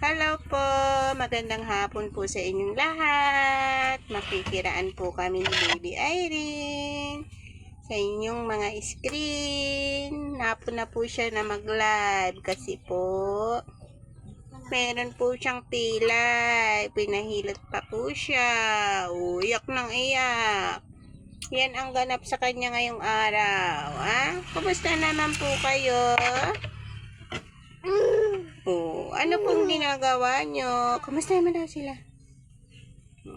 Hello po, magandang hapon po sa inyong lahat. Makikiraan po kami ni Baby Irene sa inyong mga screen. Napon na po siya na mag-live kasi po meron po siyang pilay. Pinahilot pa po siya. Iyak ng iyak. Yan ang ganap sa kanya ngayong araw. Kumusta naman po kayo? Ano pong ginagawa nyo? Kumustahin mo na sila.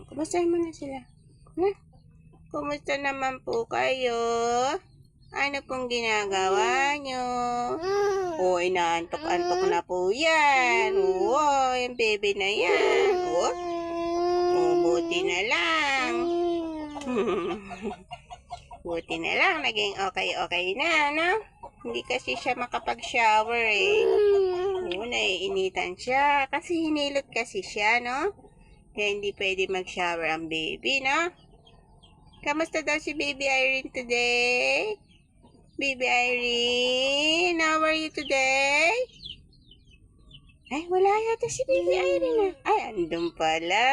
Kumustahin mo na sila. Kumusta naman po kayo? Ano pong ginagawa nyo? Inaantok-antok na po yan. Yung baby na yan. Buti na lang. Buti na lang. Naging okay na, no? Hindi kasi siya makapag-shower naiinitan siya. Kasi hinilot kasi siya, no? Kaya hindi pwede mag-shower ang baby, no? Kamusta daw si Baby Irene today? Baby Irene, how are you today? Wala yata si Baby Irene, andun pala.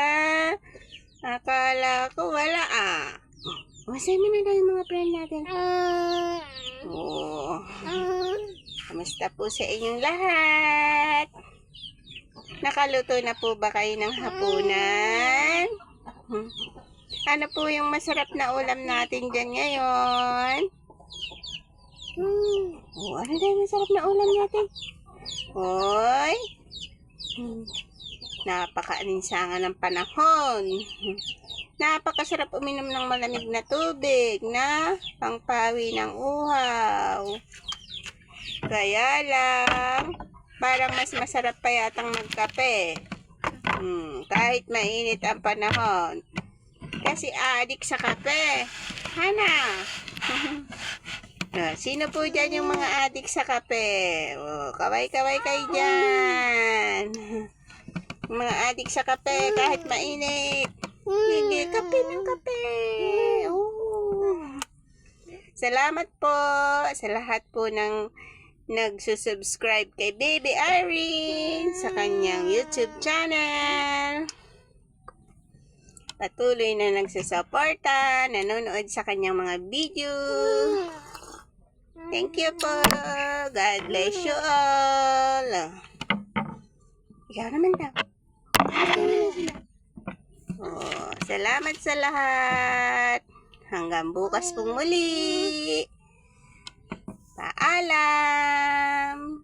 Akala ko wala, Masay mo na daw yung mga friend natin. Kamusta po sa inyong lahat? Nakaluto na po ba kayo ng hapunan? Ano po yung masarap na ulam natin dyan ngayon? Ano daw yung masarap na ulam natin? Napaka-alinsangan ng panahon. Napakasarap uminom ng malamig na tubig na pangpawi ng uhaw. Kaya lang, parang mas masarap pa yatang magkape. Kahit mainit ang panahon. Kasi adik sa kape. Hana. Sino po dyan yung mga adik sa kape? Kaway-kaway kayo dyan. Mga adik sa kape kahit mainit. Hindi, kape ng kape. Salamat po sa lahat po ng nagsusubscribe kay Baby Irene sa kanyang YouTube channel. Patuloy na nagsusuporta, nanonood sa kanyang mga video. Thank you po. God bless you all. Ikaw naman daw. Salamat sa lahat. Hanggang bukas pong muli. Paalam.